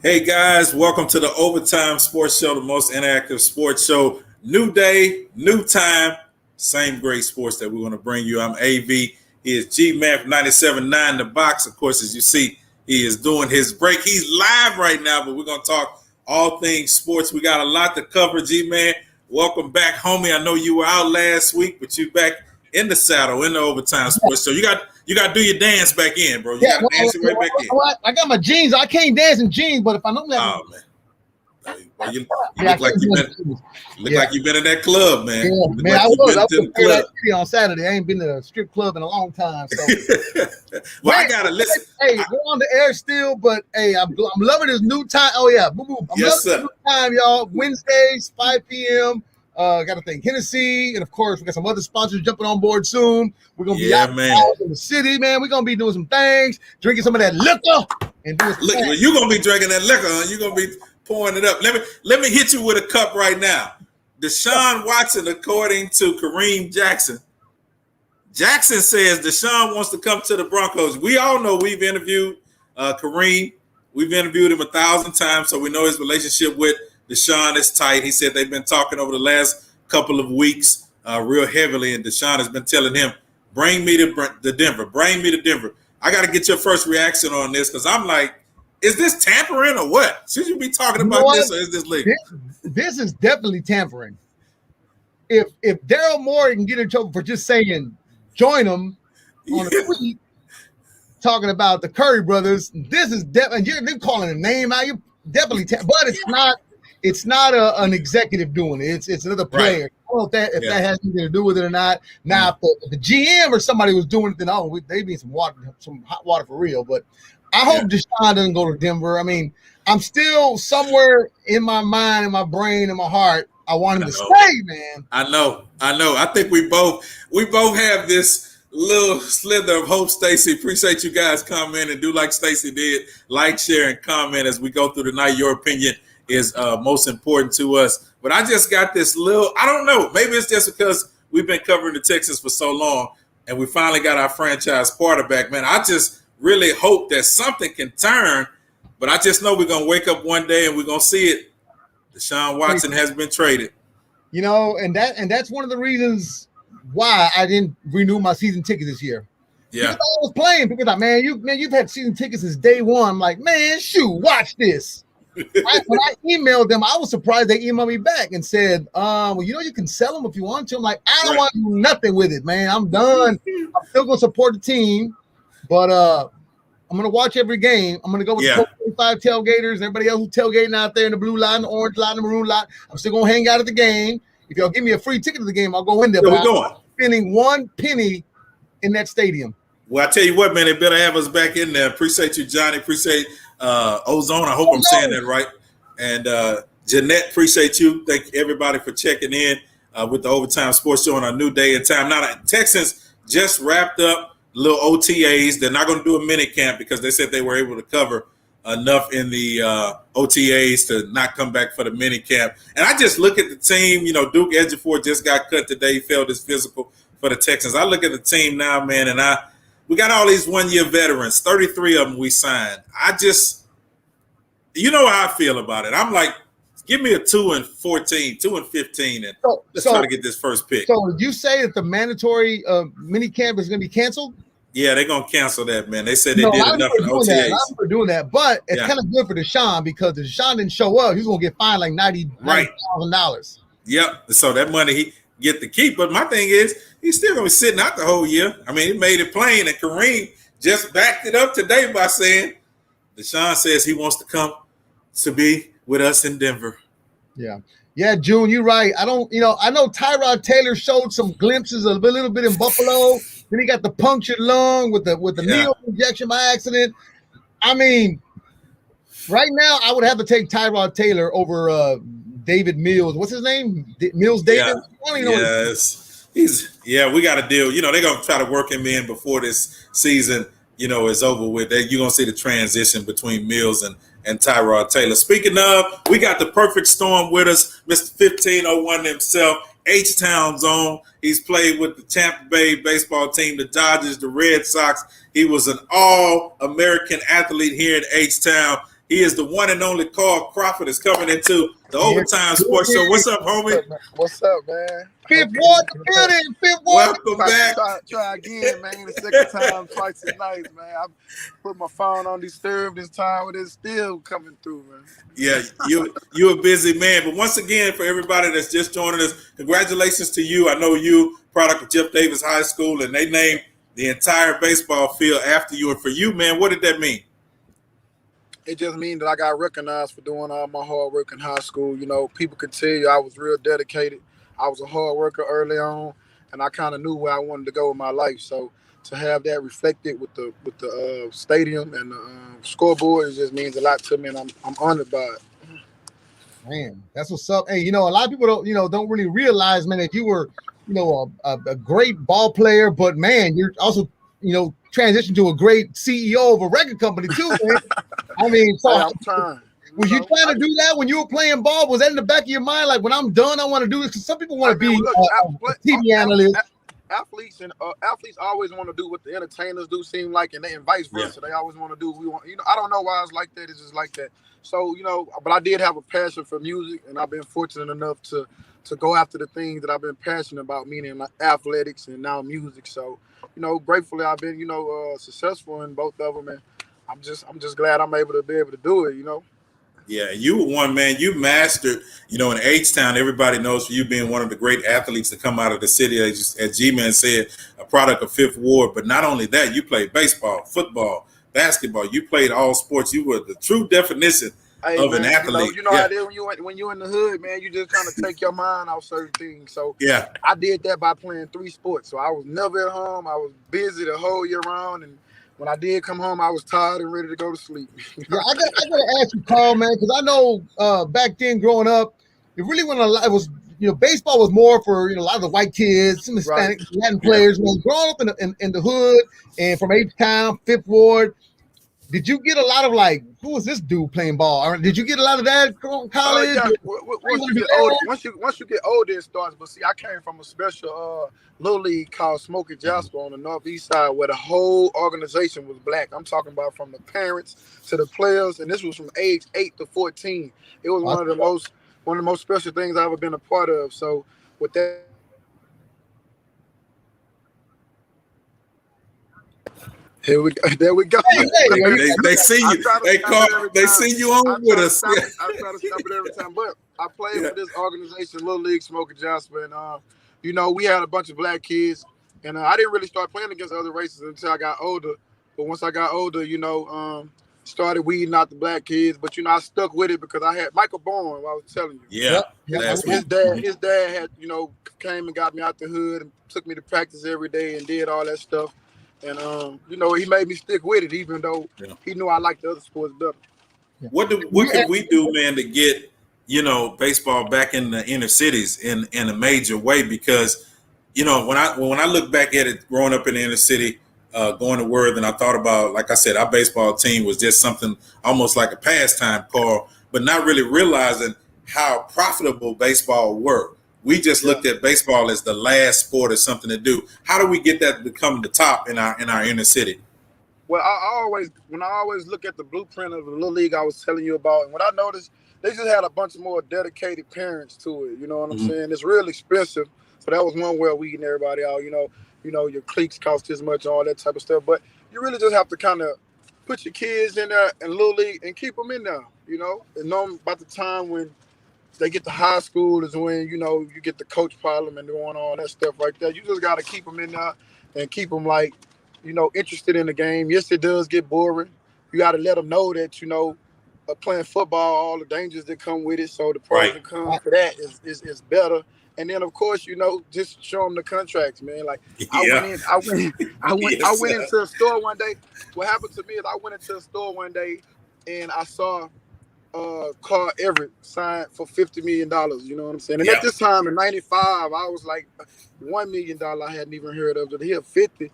Hey guys, welcome to the Overtime Sports Show, the most interactive sports show. New day, new time, same great sports that we're going to bring you. I'm AV. He is G-Man from 97.9 The Box. Of course, as you see, he is doing his break. He's live right now, but we're going to talk all things sports. We got a lot to cover, G-Man. Welcome back, homie. I know you were out last week, but you back in the saddle in the Overtime Sports Show. You got to do your dance back in, bro. You got to dance it right back in. I got my jeans. I can't dance in jeans, but if I normally have man. You look like you've been in that club, man. Yeah, man, I was on Saturday. I ain't been to a strip club in a long time. So, well, I gotta listen. Hey, we're on the air still, but hey, I'm loving this new time. Oh yeah, boom, boom. I'm loving this new time, y'all. Wednesdays, 5 p.m. Got to thank Hennessy, and of course, we got some other sponsors jumping on board soon. We're gonna be out in the city, man. We're gonna be doing some things, drinking some of that liquor, and doing some things. You're gonna be drinking that liquor, huh? You're gonna be pouring it up. Let me hit you with a cup right now. Deshaun Watson, according to Kareem Jackson says Deshaun wants to come to the Broncos. We all know we've interviewed Kareem. We've interviewed him 1,000 times, so we know his relationship with Deshaun is tight. He said they've been talking over the last couple of weeks real heavily, and Deshaun has been telling him, bring me to Denver. Bring me to Denver. I got to get your first reaction on this because I'm like, is this tampering or what? Should you be talking about this or is this legal? This is definitely tampering. If Daryl Morey can get in trouble for just saying join him on a tweet talking about the Curry brothers, this is definitely they're calling a name out. You definitely, but it's not an executive doing it. It's another player. Right. I don't know if that has anything to do with it or not. Now, if the GM or somebody was doing it, then they'd be some hot water for real. But I hope Deshaun doesn't go to Denver. I mean, I'm still somewhere in my mind, in my brain, in my heart. I want him to stay, man. I know. I think we both have this little slither of hope. Stacy, appreciate you guys commenting. Do like Stacy did, like, share, and comment as we go through the night. Your opinion is most important to us. But I just got this little, I don't know, maybe it's just because we've been covering the Texans for so long and we finally got our franchise quarterback, man. I just really hope that something can turn, but I just know we're going to wake up one day and we're going to see it. Deshaun Watson has been traded. You know, and that's one of the reasons why I didn't renew my season ticket this year. Yeah. Because I was playing. People thought, you've had season tickets since day one. I'm like, man, shoot, watch this. When I emailed them, I was surprised they emailed me back and said, well, you can sell them if you want to. I'm like, I don't want to do nothing with it, man. I'm done. I'm still going to support the team, but I'm going to watch every game. I'm going to go with the 45 tailgaters and everybody else who's tailgating out there in the blue line, the orange line, the maroon line. I'm still going to hang out at the game. If y'all give me a free ticket to the game, I'll go in there. But I'm not spending one penny in that stadium. Well, I tell you what, man, they better have us back in there. Appreciate you, Johnny. Appreciate Ozone. I hope I'm saying that right. And Jeanette, appreciate you. Thank everybody for checking in with the Overtime Sports Show on our new day and time. Now, the Texans just wrapped up little OTAs. They're not going to do a mini camp because they said they were able to cover enough in the OTAs to not come back for the mini camp. And I just look at the team. You know, Duke Ejiofor just got cut today. He failed his physical for the Texans. I look at the team now, man, and we got all these one-year veterans, 33 of them we signed. You know how I feel about it. I'm like, give me a 2-14, 2-15, and let's try to get this first pick. So did you say that the mandatory mini camp is going to be canceled? Yeah, they're going to cancel that, man. They said they did enough in OTAs. I'm for doing that, but it's kind of good for Deshaun because if Deshaun didn't show up, he's going to get fined like $90,000. Yep. So that money he get to keep. But my thing is, he's still going to be sitting out the whole year. I mean, he made it plain, and Kareem just backed it up today by saying Deshaun says he wants to come to be with us in Denver. Yeah, June, you're right. I know Tyrod Taylor showed some glimpses a little bit in Buffalo. Then he got the punctured lung with the needle injection by accident. I mean, right now I would have to take Tyrod Taylor over David Mills. What's his name? Mills David? We got to deal. You know, they're going to try to work him in before this season, is over with. You're going to see the transition between Mills and Tyrod Taylor. Speaking of, we got the perfect storm with us, Mr. 1501 himself, H-Town's own. He's played with the Tampa Bay baseball team, the Dodgers, the Red Sox. He was an all-American athlete here in H-Town. He is the one and only Carl Crawford is coming into the Overtime Sports Show. What's up, homie? What's up, man? Fifth Ward, building, Fifth Ward. Welcome back. Try again, man. The second time, twice as nice, man. I put my phone on disturb this time, but it's still coming through, man. Yeah, you're a busy man. But once again, for everybody that's just joining us, congratulations to you. I know you, product of Jeff Davis High School, and they named the entire baseball field after you. And for you, man, what did that mean? It just means that I got recognized for doing all my hard work in high school. You know, people could tell you I was real dedicated. I was a hard worker early on, and I kind of knew where I wanted to go with my life. So to have that reflected with the stadium and the scoreboard, it just means a lot to me, and I'm honored by it. Man, that's what's up. Hey, you know, a lot of people don't really realize, man, that you were, a great ball player, but man, you're also, transitioned to a great CEO of a record company too, man. I mean, so I'm trying. Was you trying to do that when you were playing ball? Was that in the back of your mind? Like, when I'm done, I want to do this? Because some people want to be a TV analyst. Athletes always want to do what the entertainers do, seem like, and vice versa. Yeah. They always want to do what we want. I don't know why it's like that. It's just like that. So, but I did have a passion for music, and I've been fortunate enough to go after the things that I've been passionate about, meaning like athletics and now music. So, gratefully I've been, successful in both of them, and I'm just glad I'm able to do it, Yeah, you were one, man. You mastered, in H-Town, everybody knows for you being one of the great athletes to come out of the city, as G-Man said, a product of Fifth Ward. But not only that, you played baseball, football, basketball. You played all sports. You were the true definition of an athlete. How it is when you're in the hood, man, you just kind of take your mind off certain things. So yeah, I did that by playing 3 sports. So I was never at home. I was busy the whole year round, and when I did come home, I was tired and ready to go to sleep. Yeah, I gotta ask you, Carl, man, because I know back then growing up, it really wasn't a lot. It was, baseball was more for a lot of the white kids, some Hispanic, Latin players. Yeah. Growing up in the hood and from H-Town, Fifth Ward, did you get a lot of like, who was this dude playing ball? Or did you get a lot of that in college? Yeah. Once you get older, it starts. But see, I came from a special little league called Smoky Jasper on the northeast side, where the whole organization was black. I'm talking about from the parents to the players, and this was from age 8 to 14. It was one of the most special things I've ever been a part of. So with that. There we go. They see you. They see you on with us. I try to stop it every time. But I played for this organization, Little League Smoky Jasper, and we had a bunch of black kids, and I didn't really start playing against other races until I got older. But once I got older, started weeding out the black kids. But I stuck with it because I had Michael Bourne. I was telling you. Yeah. His dad had came and got me out the hood and took me to practice every day and did all that stuff. And, he made me stick with it, even though he knew I liked the other sports better. What can we do, man, to get, baseball back in the inner cities in a major way? Because, when I look back at it growing up in the inner city, going to Worthing, I thought about, like I said, our baseball team was just something almost like a pastime, Carl, but not really realizing how profitable baseball were. We just looked at baseball as the last sport or something to do. How do we get that to become the top in our inner city? Well, when I always look at the blueprint of the little league I was telling you about, and what I noticed, they just had a bunch of more dedicated parents to it. You know what I'm saying? It's real expensive, so that was one way of weeding everybody out. Your cleats cost this much, all that type of stuff. But you really just have to kind of put your kids in there in little league and keep them in there. And know about the time when they get to high school is when, you get the coach problem and doing all that stuff like that. You just got to keep them in there and keep them, interested in the game. Yes, it does get boring. You got to let them know that, playing football, all the dangers that come with it. So the pros that come for that is better. And then, of course, just show them the contracts, man. Like, I went into a store one day. What happened to me is I went into a store one day and I saw Carl Everett signed for $50 million. You know what I'm saying? And at this time in '95, I was like $1 million I hadn't even heard of. He had 50,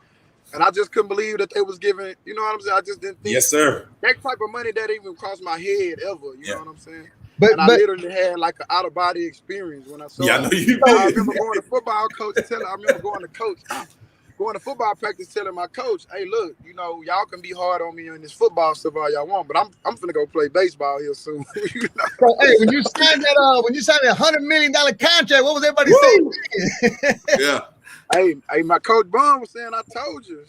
and I just couldn't believe that they was giving. You know what I'm saying? I just didn't think. Yes, sir. That type of money that even crossed my head ever. You know what I'm saying? But I literally had like an out of body experience when I saw. Yeah, I know you. I remember going to football coach. I remember going to coach. going to football practice telling my coach, hey, look, you know, y'all can be hard on me in this football stuff all y'all want, but I'm finna go play baseball here soon. You know? So, hey, when you signed that $100 million contract, what was everybody saying? Yeah. Hey, my coach Bond was saying, I told you.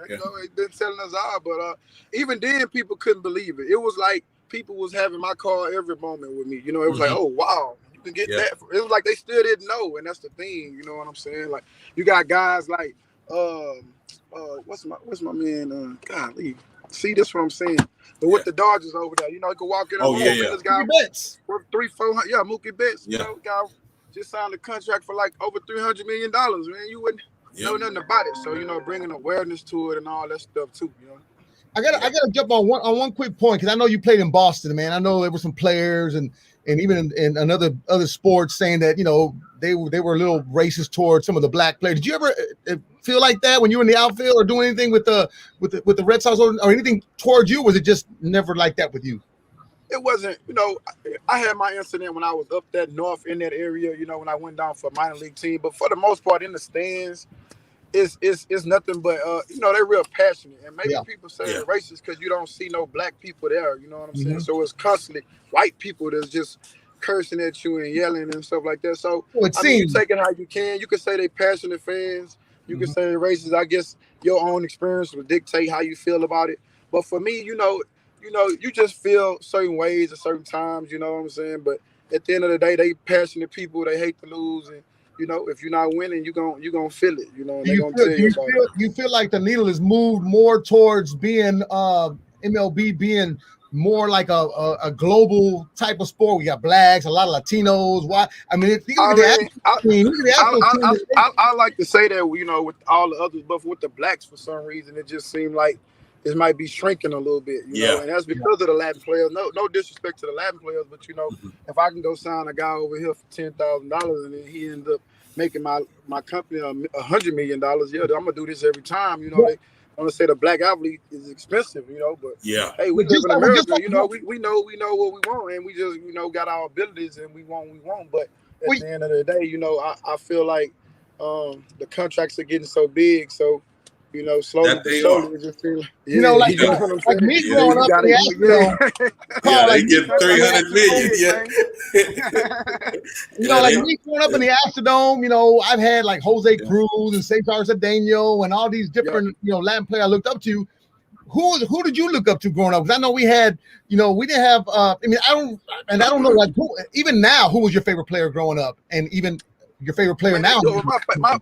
Yeah. You know, he been telling us all, but even then, people couldn't believe it. It was like people was having my car every moment with me. You know, it was like, oh wow, you can get that. It was like they still didn't know, and that's the thing. You know what I'm saying? Like you got guys like, what's my man? Golly, see this what I'm saying? But with the Dodgers over there, you know, you could walk in. This guy worth 300-400. Yeah, Mookie Betts. Yeah. You know, guy just signed a contract for like over $300 million. Man, you wouldn't know nothing about it. So you know, bringing awareness to it and all that stuff too. You know. I gotta jump on one quick point because I know you played in Boston, man. I know there were some players and even in other sports saying that, you know, they were a little racist towards some of the black players. Did you ever feel like that when you were in the outfield or do anything with the Red Sox or anything towards you? Was it just never like that with you? It wasn't, you know, I had my incident when I was up that north in that area, you know, when I went down for a minor league team. But for the most part, in the stands, it's nothing but, you know, they're real passionate. And maybe people say they're racist because you don't see no black people there, you know what I'm saying? So it's constantly white people that's just cursing at you and yelling and stuff like that. So, I mean, you take it how you can. You can say they passionate fans. You can say they're racist. I guess your own experience will dictate how you feel about it. But for me, you know, you just feel certain ways at certain times, you know what I'm saying? But at the end of the day, they passionate people. They hate to lose. And, you know, if you're not winning, you're gonna feel it, you know, and they're gonna tell you about it. You feel like the needle is moved more towards being MLB being more like a global type of sport. We got blacks, a lot of Latinos. Why? I mean, I like to say that, you know, with all the others, but with the blacks, for some reason, it just seemed like it might be shrinking a little bit, you know, and that's because of the Latin players. No disrespect to the Latin players, but you know, if I can go sign a guy over here for $10,000 and then he ends up making my company $100 million, I'm gonna do this every time. You know, they want to say the black athlete is expensive, you know, but hey, we live in America, you know, we know what we want, and we just, you know, got our abilities and we want. But at the end of the day, you know, I feel like the contracts are getting so big, so. You know, slowly but surely, it just feels. You know, like me growing up in the Astrodome. They get 300 million. You know, like me growing up in the Astrodome. You know, I've had like Jose Cruz and Cesar Cedeno and all these different, you know, Latin players I looked up to. Who did you look up to growing up? Because I know we had, you know, we didn't have. I mean, I don't know, like who. Even now, who was your favorite player growing up, and even your favorite player now?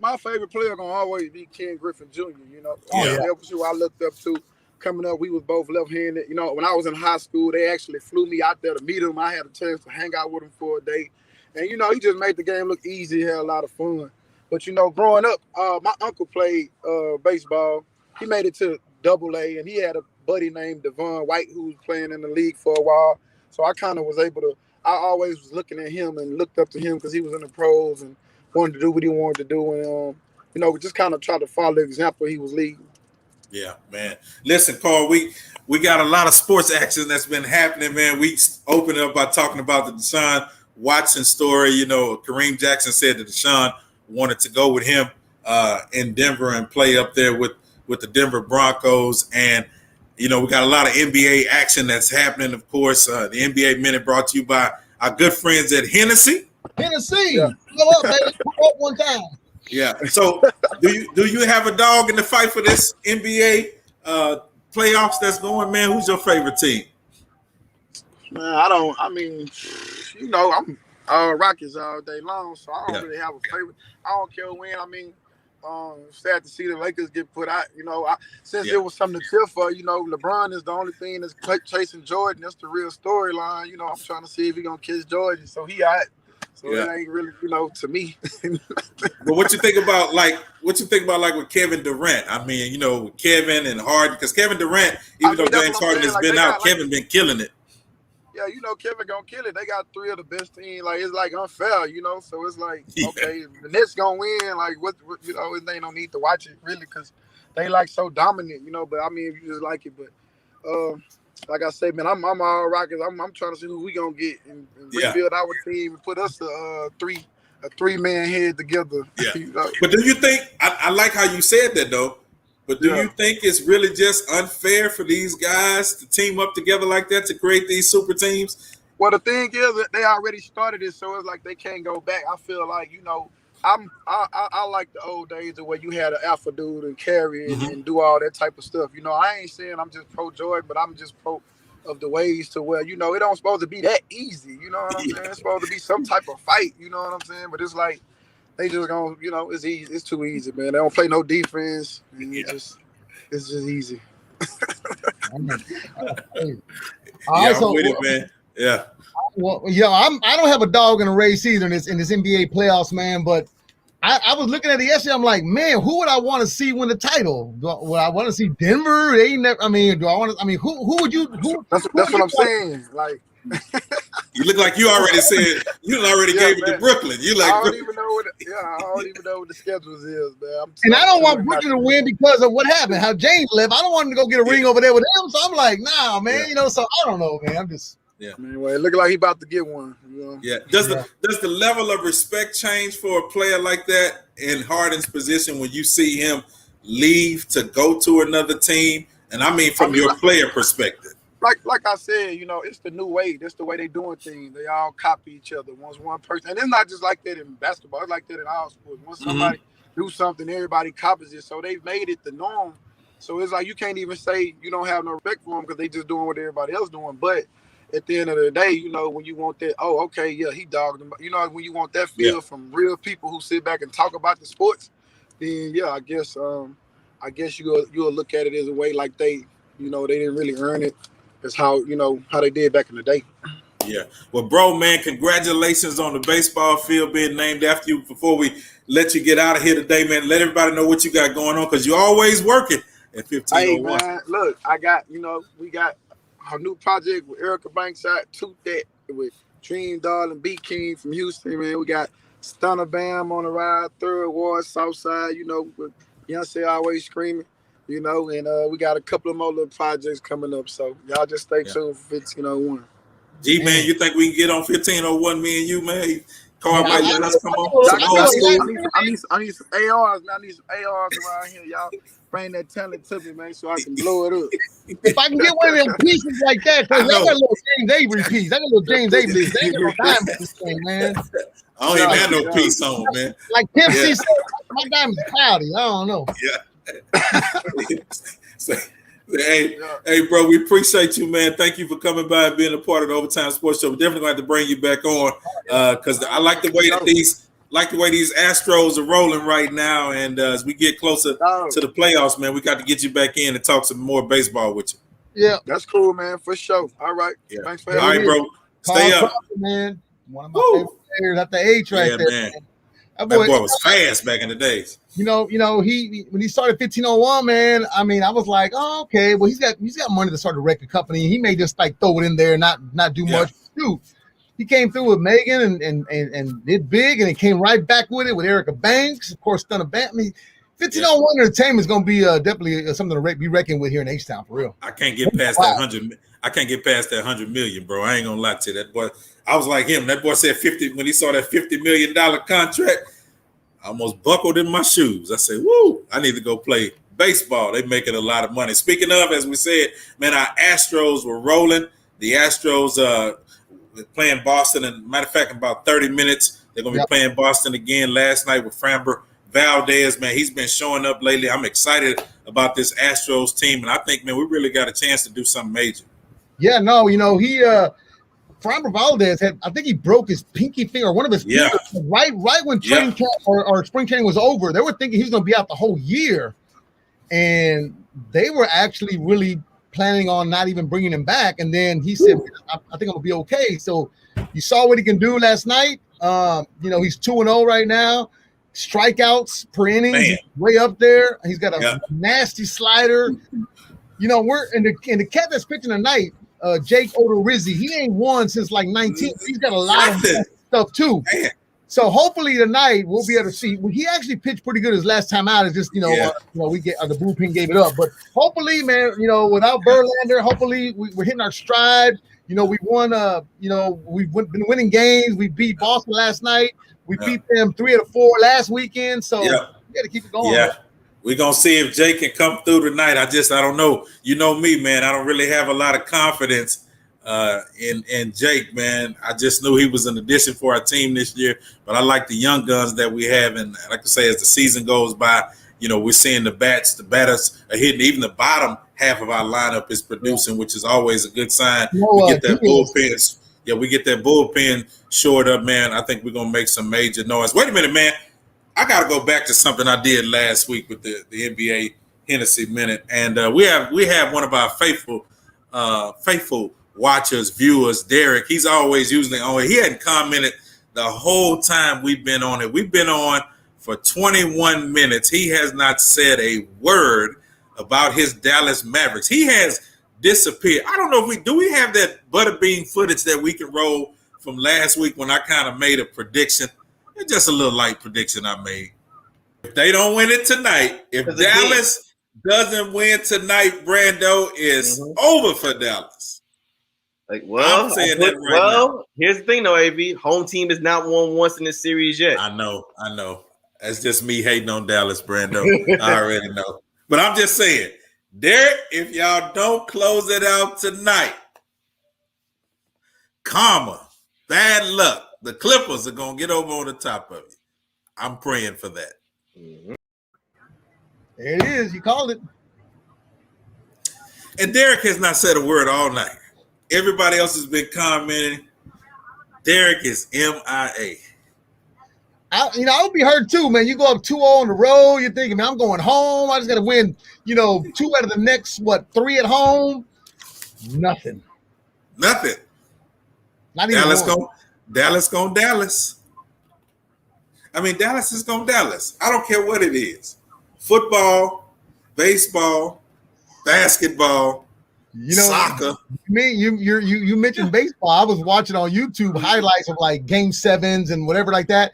My favorite player gonna always be Ken Griffin Jr. You know, that was who I looked up to. Coming up, we was both left-handed. You know, when I was in high school, they actually flew me out there to meet him. I had a chance to hang out with him for a day, and you know, he just made the game look easy. He had a lot of fun. But you know, growing up, my uncle played baseball. He made it to Double-A, and he had a buddy named Devon White who was playing in the league for a while. So I kind of was able to. I always was looking at him and looked up to him because he was in the pros and wanted to do what he wanted to do, and you know, we just kind of tried to follow the example he was leading. Yeah, man. Listen, Carl, we got a lot of sports action that's been happening, man. We opened up by talking about the Deshaun Watson story. You know, Kareem Jackson said that Deshaun wanted to go with him in Denver and play up there with the Denver Broncos. And, you know, we got a lot of NBA action that's happening, of course. The NBA Minute brought to you by our good friends at Hennessy. Hennessy, go up, baby. Go up one time. Yeah. So, do you have a dog in the fight for this NBA playoffs that's going, man? Who's your favorite team? Man, I mean, you know, I'm Rockets all day long, so I don't really have a favorite. I don't care when. I mean, sad to see the Lakers get put out. You know, since it was something to cheer for. You know, LeBron is the only thing that's chasing Jordan. That's the real storyline. You know, I'm trying to see if he's gonna kiss Jordan. So he out. So it ain't really, you know, to me. But what you think about like with Kevin Durant? I mean, you know, Kevin and Harden, because Kevin Durant, even though James Harden has been out, Kevin been killing it. Yeah, you know, Kevin gonna kill it. They got three of the best teams. Like, it's like unfair, you know. So it's like, okay, the Nets gonna win. Like, what you know, they don't need to watch it really because they like so dominant, you know. But I mean, if you just like it, but like I say, man, I'm all Rockets. I'm trying to see who we gonna get and rebuild our team and put us a a 3-man head together. Yeah. But do you think I like how you said that though? But do you think it's really just unfair for these guys to team up together like that to create these super teams? Well, the thing is that they already started it, so it's like they can't go back. I feel like, I like the old days of where you had an alpha dude and carry it and do all that type of stuff. I ain't saying I'm just pro Jordan, but I'm just pro of the ways to where, it don't supposed to be that easy. You know what I'm saying? It's supposed to be some type of fight, you know what I'm saying? But it's like they just gonna, it's easy. It's too easy, man. They don't play no defense. And it's just easy. I'm with it, man. Yeah. Well, I don't have a dog in a race either in this NBA playoffs, man. But I was looking at it yesterday. I'm like, man, who would I want to see win the title? Would I want to see Denver? They never. I mean, do I want to? I mean, who would you? That's what I'm saying. Like, you look like you already said you already gave it to Brooklyn. You like? I don't even know what the schedules is, man. And I don't want Brooklyn to win because of what happened, how James left. I don't want him to go get a ring over there with him. So I'm like, nah, man. So I don't know, man. I'm just. Yeah. Anyway, it look like he about to get one. Yeah. Does the level of respect change for a player like that in Harden's position when you see him leave to go to another team? And I mean from your player perspective. Like I said, it's the new way. That's the way they doing things. They all copy each other. Once one person, and it's not just like that in basketball. It's like that in all sports. Once somebody do something, everybody copies it. So they've made it the norm. So it's like you can't even say you don't have no respect for them because they just doing what everybody else doing. But at the end of the day, when you want that, he dogged them. When you want that feel from real people who sit back and talk about the sports, then I guess you'll look at it as a way like they didn't really earn it. It's how they did back in the day. Yeah. Well, bro, man, congratulations on the baseball field being named after you. Before we let you get out of here today, man, let everybody know what you got going on because you're always working at 1501. Hey, man, look, I got, we got our new project with Erica Bankside, Toot That, with Dream Doll and B King from Houston, man. We got Stunner Bam on the ride, Third Ward, Southside, with Beyonce Always Screaming, and we got a couple of more little projects coming up. So y'all just stay tuned for 1501. Man, you think we can get on 1501, me and you, man? Carl might let us come on. I need some ARs, man. I need some ARs around here, y'all. Bring that talent to me, man, so I can blow it up. If I can get one of them pieces like that, because I got little James Avery piece. I got little James Avery. They ain't got no diamond this thing, man. I don't even have no piece on, man. Like Pimp C said, my diamond's cloudy. I don't know. Yeah. Hey, bro, we appreciate you, man. Thank you for coming by and being a part of the Overtime Sports Show. We're definitely going to have to bring you back on because I like the way that these Astros are rolling right now. And as we get closer to the playoffs, man, we got to get you back in and talk some more baseball with you. Yeah, that's cool, man, for sure. All right. Yeah. Thanks for having me. All right, bro. Stay up. Man. One of my favorite players at the age right there. Man. That boy was fast back in the days. He when he started 1501, man. I mean, I was like, oh, okay. Well, he's got money to start a record company. He may just like throw it in there and not do much. Dude, he came through with Megan and did big, and he came right back with it with Erica Banks, of course, Stunner Bam. I mean, 1501 Entertainment is going to be definitely something to be reckoned with here in H-Town for real. I can't get past that 100. I can't get past that 100 million, bro. I ain't gonna lie to you. That boy. I was like him. That boy said 50 when he saw that $50 million contract. I almost buckled in my shoes. I said, "Woo! I need to go play baseball. They making a lot of money." Speaking of, as we said, man, our Astros were rolling. The Astros playing Boston, and matter of fact, in about 30 minutes, they're gonna be playing Boston again. Last night with Framber Valdez, man, he's been showing up lately. I'm excited about this Astros team, and I think, man, we really got a chance to do something major. Yeah, no, he Framber Valdez I think he broke his pinky finger, one of his fingers, right when training camp or spring training was over. They were thinking he was going to be out the whole year, and they were actually really planning on not even bringing him back. And then he said, "I think I'm gonna be okay." So you saw what he can do last night. He's 2-0 right now. Strikeouts per inning, way up there. He's got a nasty slider. We're in the cat that's pitching tonight. Jake Odorizzi, he ain't won since like 19. He's got a lot of stuff too. Man. So hopefully tonight we'll be able to see. Well, he actually pitched pretty good his last time out. It's just we get the bullpen gave it up, but hopefully, man, without Verlander, hopefully we're hitting our stride. We won. We've been winning games. We beat Boston last night. We beat them 3 out of 4 last weekend, so we got to keep it going. Yeah. We're going to see if Jake can come through tonight. I don't know. You know me, man. I don't really have a lot of confidence in Jake, man. I just knew he was an addition for our team this year, but I like the young guns that we have. And like I say, as the season goes by, we're seeing the batters are hitting. Even the bottom half of our lineup is producing, which is always a good sign. We get that bullpen. Yeah, we get that bullpen shored up, man. I think we're going to make some major noise. Wait a minute, man. I got to go back to something I did last week with the NBA Hennessy Minute. And we have one of our faithful watchers, viewers, Derek. He's always usually on it. He hadn't commented the whole time we've been on it. We've been on for 21 minutes. He has not said a word about his Dallas Mavericks. He has disappeared. I don't know if we have that butterbean footage that we can roll from last week when I kind of made a prediction. It's just a little light prediction I made. If they don't win it tonight, if Dallas doesn't win tonight, Brando is over for Dallas. I'm saying that right now. Here's the thing, though, AV. Home team has not won once in this series yet. I know. That's just me hating on Dallas, Brando. I already know. But I'm just saying, Derek, if y'all don't close it out tonight, karma, bad luck, the Clippers are going to get over on the top of it. I'm praying for that. There it is. You called it. And Derek has not said a word all night. Everybody else has been commenting. Derek is MIA. I would be hurt too, man. You go up 2-0 on the road. You're thinking, man, I'm going home. I just got to win, 2 out of the next, 3 at home. Nothing. Not even Dallas going Dallas. I mean, Dallas is going Dallas. I don't care what it is. Football, baseball, basketball, soccer. You mentioned baseball. I was watching on YouTube highlights of Game 7s and whatever like that.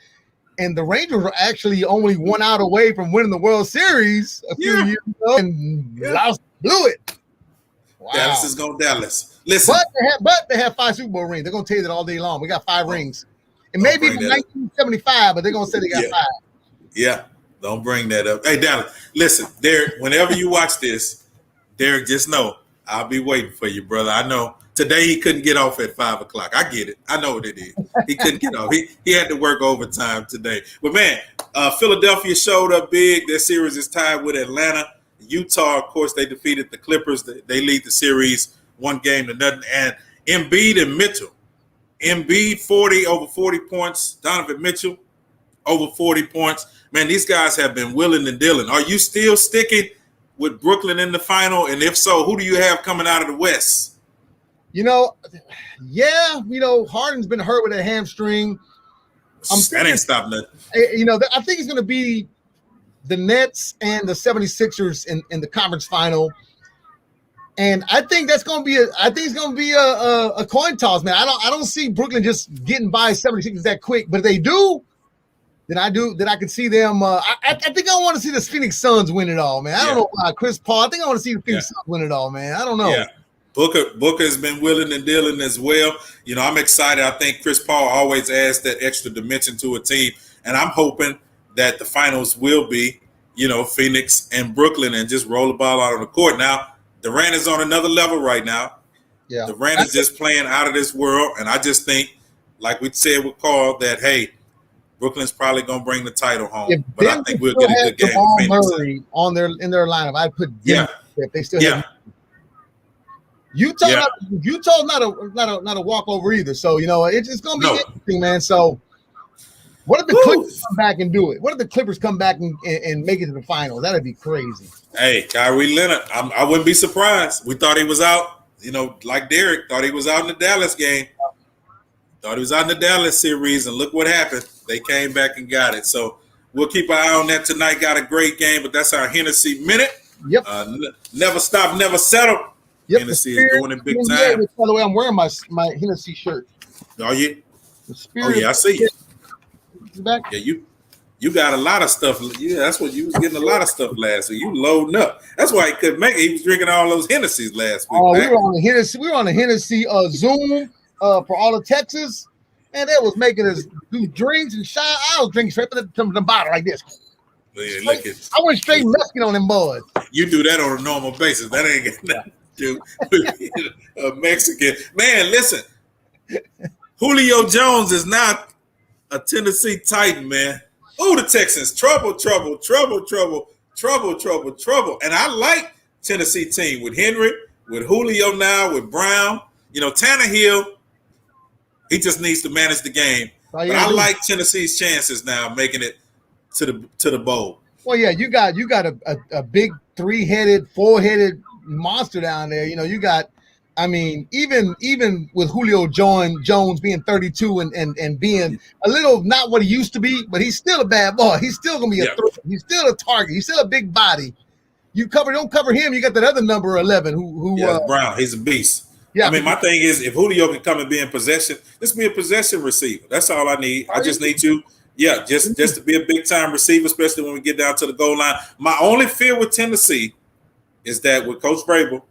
And the Rangers were actually only 1 out away from winning the World Series a few years ago and blew it. Wow. Dallas is going Dallas. Listen. But they have 5 Super Bowl rings. They're going to tell you that all day long. We got 5 rings. And maybe even 1975, but they're going to say they got 5. Yeah. Don't bring that up. Hey, Dallas, listen, Derek, whenever you watch this, Derek, just know I'll be waiting for you, brother. I know today he couldn't get off at 5 o'clock. I get it. I know what it is. He couldn't get off. He had to work overtime today. But, man, Philadelphia showed up big. Their series is tied with Atlanta. Utah, of course, they defeated the Clippers. They lead the series 1-0. And Embiid and Mitchell. Embiid, over 40 points. Donovan Mitchell, over 40 points. Man, these guys have been willing and dealing. Are you still sticking with Brooklyn in the final? And if so, who do you have coming out of the West? Harden's been hurt with a hamstring. That ain't stopping nothing. I think it's going to be the Nets and the 76ers in the conference final. And I think that's going to be a coin toss, man. I don't see Brooklyn just getting by 76ers that quick. But if they do, then I could see them. I think I want to see the Phoenix Suns win it all, man. I don't know why. Chris Paul. I think I want to see the Phoenix Suns win it all, man. I don't know. Yeah. Booker has been willing and dealing as well. I'm excited. I think Chris Paul always adds that extra dimension to a team. And I'm hoping that the finals will be, Phoenix and Brooklyn and just roll the ball out on the court. Now, Durant is on another level right now. Yeah. Durant is just playing out of this world. And I just think, like we said with Carl, that, hey, Brooklyn's probably going to bring the title home. But I think we'll get a good game. Murray in their lineup. I put if they still have Utah's not a walkover either. So it's going to be interesting, man. So what if the Clippers come back and do it? What if the Clippers come back and make it to the finals? That'd be crazy. Hey, Kyrie Leonard, I wouldn't be surprised. We thought he was out. Like Derek thought he was out in the Dallas game. Thought he was out in the Dallas series, and look what happened. They came back and got it. So we'll keep an eye on that tonight. Got a great game, but that's our Hennessy Minute. Yep. Never stop, never settle. Yep. Hennessy is doing it big time. By the way, I'm wearing my Hennessy shirt. Are you? I see you. Back. Yeah, you got a lot of stuff. Yeah, that's what you was getting a lot of stuff last week. You loading up. That's why he couldn't make it. He was drinking all those Hennessy's last week. We were on the Hennessy Zoom for all of Texas, and that was making us do drinks and shot. I was drinking straight from the bottle like this. Man, look at, I went straight Mexican on them boys. You do that on a normal basis. That ain't got nothing to do with a Mexican. Man, listen. Julio Jones is now a Tennessee Titan, man. Oh, the Texans. Trouble. And I like Tennessee team with Henry, with Julio now, with Brown. You know, Tannehill, he just needs to manage the game. But I like Tennessee's chances now making it to the bowl. Well, yeah, you got a big 3-headed, 4-headed monster down there. You know, you got, I mean, even with Julio Jones being 32 and being a little not what he used to be, but he's still a bad boy. He's still gonna be a threat. He's still a target. He's still a big body. Don't cover him. You got that other number 11 who Brown. He's a beast. Yeah, I mean, my thing is if Julio can come and be in possession, let's be a possession receiver. That's all I need. I just need you. Yeah, just to be a big time receiver, especially when we get down to the goal line. My only fear with Tennessee is that with Coach Vrabel,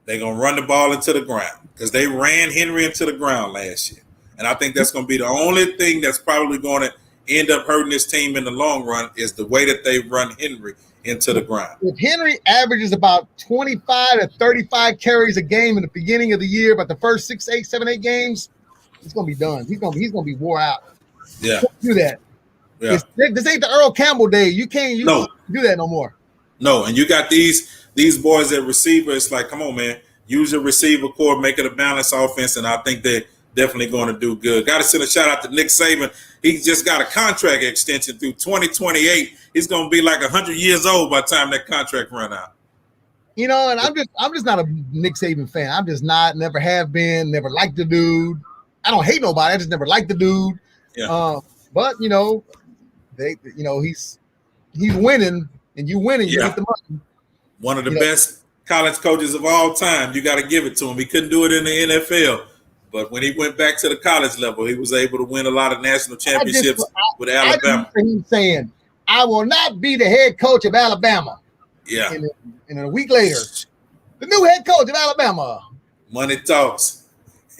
they're gonna run the ball into the ground because they ran Henry into the ground last year, and I think that's gonna be the only thing that's probably going to end up hurting this team in the long run is the way that they run Henry into the ground. If Henry averages about 25 to 35 carries a game in the beginning of the year, but the first 6, 8, 7, 8 games, it's gonna be done. He's gonna be wore out. Yeah, do that. Yeah. This ain't the Earl Campbell day. You can't do that no more. No, and you got these boys at receiver. It's like, come on, man, use your receiver core, make it a balanced offense, and I think they're definitely going to do good. Got to send a shout out to Nick Saban. He just got a contract extension through 2028. He's going to be like 100 years old by the time that contract run out. You know, and I'm just not a Nick Saban fan. I'm just not, never have been, never liked the dude. I don't hate nobody. I just never liked the dude. Yeah. But you know, he's winning, and you winning, you get the money. One of the best college coaches of all time. You got to give it to him. He couldn't do it in the NFL, but when he went back to the college level, he was able to win a lot of national championships with Alabama. He's saying, "I will not be the head coach of Alabama." Yeah. And a week later, the new head coach of Alabama. Money talks.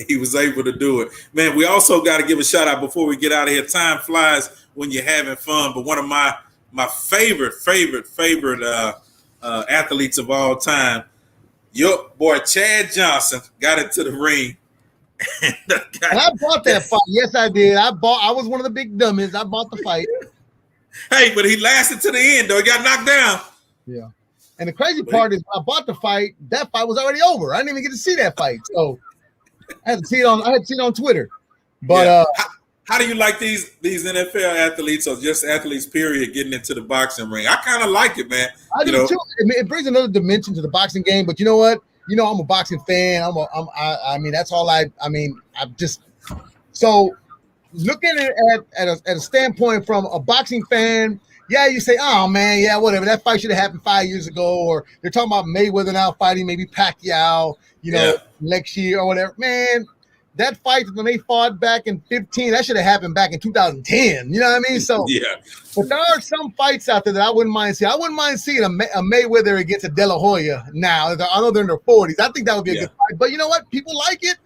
He was able to do it. Man, we also got to give a shout out before we get out of here. Time flies when you're having fun. But one of my favorite athletes of all time, your boy Chad Johnson, got into the ring. And I bought that fight. Yes, I did. I was one of the big dummies. I bought the fight. Hey, but he lasted to the end, though. He got knocked down. Yeah. And the crazy part is when I bought the fight, that fight was already over. I didn't even get to see that fight. So I had to see it on Twitter. But how do you like these NFL athletes or just athletes period getting into the boxing ring? I kind of like it, man. I do too. It brings another dimension to the boxing game. But you know what? You know, I'm a boxing fan. I mean, that's all I'm just so looking at a standpoint from a boxing fan. Yeah, you say, oh man, yeah, whatever. That fight should have happened 5 years ago, or they're talking about Mayweather now fighting maybe Pacquiao, next year or whatever. Man, that fight when they fought back in 15, that should have happened back in 2010. You know what I mean? So yeah. But there are some fights out there that I wouldn't mind seeing. I wouldn't mind seeing a Mayweather against a De La Hoya now. I know they're in their 40s. I think that would be a good fight. But you know what? People like it.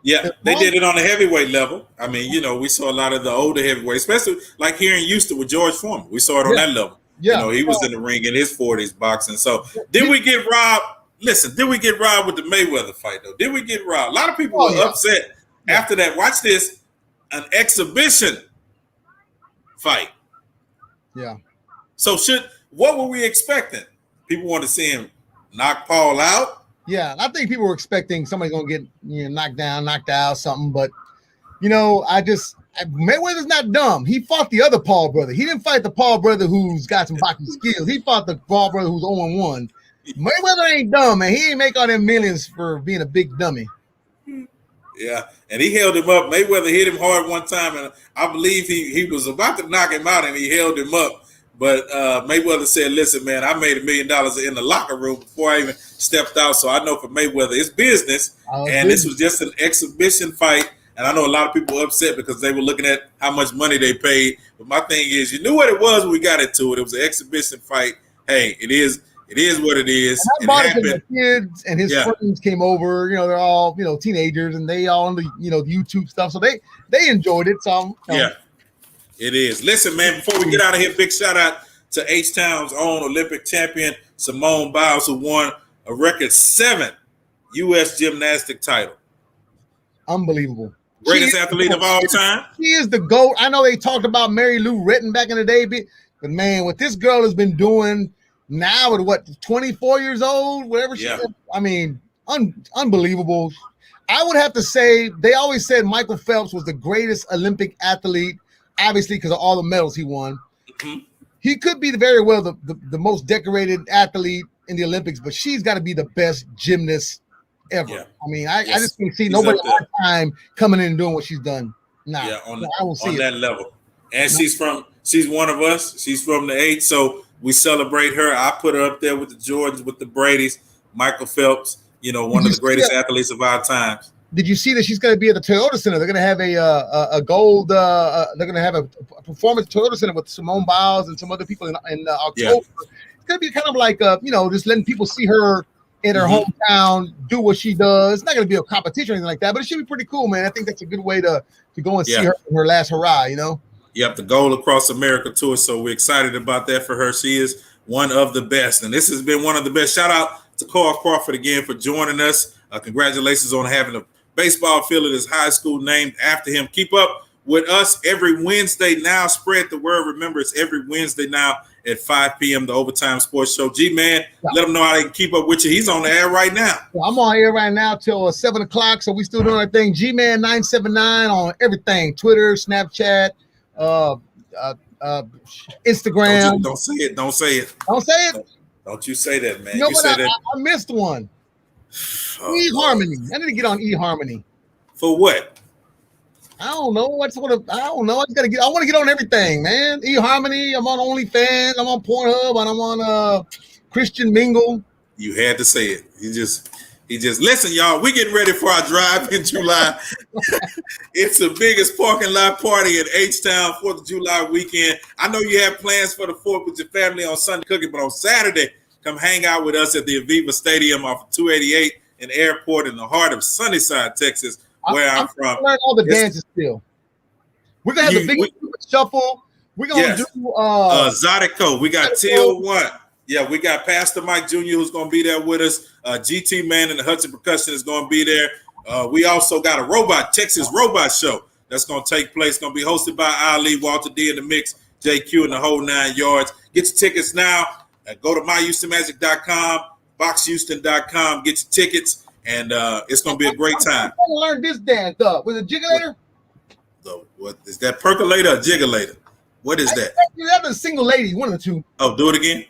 Yeah, they did it on the heavyweight level. I mean, we saw a lot of the older heavyweights, especially like here in Houston with George Foreman. We saw it on that level. Yeah. He was in the ring in his 40s boxing. So did we get robbed? Listen, did we get robbed with the Mayweather fight, though? Did we get robbed? A lot of people were upset after that. Watch this, an exhibition fight. Yeah. So what were we expecting? People want to see him knock Paul out? Yeah, I think people were expecting somebody going to get knocked down, knocked out, something. But, Mayweather's not dumb. He fought the other Paul brother. He didn't fight the Paul brother who's got some boxing skills. He fought the Paul brother who's 0-1. Mayweather ain't dumb, man. He ain't make all them millions for being a big dummy. Yeah, and he held him up. Mayweather hit him hard one time, and I believe he was about to knock him out, and he held him up. But Mayweather said, listen, man, I made $1 million in the locker room before I even stepped out. So I know for Mayweather, it's business. This was just an exhibition fight. And I know a lot of people were upset because they were looking at how much money they paid. But my thing is, you knew what it was when we got into it. It was an exhibition fight. Hey, it is what it is. And I bought it because the kids and his friends came over. They're all, teenagers, and they all on the, YouTube stuff. So they enjoyed it. So, It is. Listen, man, before we get out of here, big shout out to H-Town's own Olympic champion, Simone Biles, who won a record 7 U.S. gymnastic title. Unbelievable. Greatest athlete of all time. She is the GOAT. I know they talked about Mary Lou Retton back in the day, but man, what this girl has been doing now at what, 24 years old, whatever she is, I mean, unbelievable. I would have to say, they always said Michael Phelps was the greatest Olympic athlete, obviously because of all the medals he won. Mm-hmm. He could be very well the most decorated athlete in the Olympics, but she's got to be the best gymnast ever. Yeah. I mean, I just can't see nobody at that time coming in and doing what she's done. Nah, yeah, I won't see on that level. And she's one of us. She's from the 8, so we celebrate her. I put her up there with the Jordans, with the Bradys, Michael Phelps, one of the greatest athletes of our times. Did you see that she's going to be at the Toyota Center? They're going to have a gold. They're going to have a performance at Toyota Center with Simone Biles and some other people in October. Yeah. It's going to be kind of like just letting people see her in her hometown, do what she does. It's not going to be a competition or anything like that, but it should be pretty cool, man. I think that's a good way to go and see her in her last hurrah. Yep, the Goal Across America tour. So we're excited about that for her. She is one of the best, and this has been one of the best. Shout out to Carl Crawford again for joining us. Congratulations on having a baseball field at his high school named after him. Keep up with us every Wednesday now. Spread the word. Remember, it's every Wednesday now at 5 p.m. the Overtime Sports Show. G-Man, let them know how they can keep up with you. He's on the air right now. Well, I'm on air right now till 7 o'clock, so we still doing our thing. G-Man 979 on everything. Twitter, Snapchat, Instagram. Don't say it. Don't say it. Don't say it. Don't you say that, man. You said that. I missed one. eHarmony. I need to get on eHarmony. For what? I don't know. I just want to I want to get on everything, man. eHarmony. I'm on OnlyFans. I'm on Pornhub, and I'm on Christian Mingle. You had to say it. He just listen, y'all. We getting ready for our drive in July. It's the biggest parking lot party in H-Town 4th of July weekend. I know you have plans for the 4th with your family on Sunday cooking, but on Saturday, come hang out with us at the Aviva Stadium off of 288 in Airport in the heart of Sunnyside, Texas, where I'm from. Learn all the dances still. We're gonna have the big shuffle. We're gonna do Zydeco. We got Teal 1. Yeah, we got Pastor Mike Jr. who's going to be there with us. GT Man and the Hudson Percussion is going to be there. We also got a Texas Robot Show that's going to take place. Going to be hosted by Ali, Walter D in the mix, JQ and the whole 9 yards. Get your tickets now. Go to myhoustonmagic.com, boxhouston.com. Get your tickets, and it's going to be a great time. I'm going to learn this dance up. Was it jiggulator? What is that, percolator or jiggulator? What is that? That's a single lady, one of the two. Oh, do it again.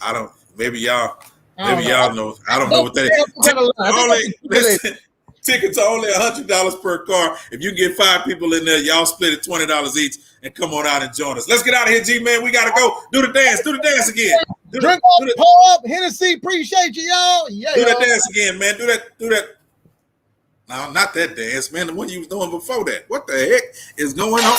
I don't. Maybe y'all know. I don't know what that is. Tickets are only $100 per car. If you get 5 people in there, y'all split it $20 each and come on out and join us. Let's get out of here, G-Man. We gotta go. Do the dance. Do the dance again. Drink up, pull up, Hennessy. Appreciate you, y'all. Yeah. Do that dance again, man. Do that. No, not that dance, man. The one you was doing before that. What the heck is going on?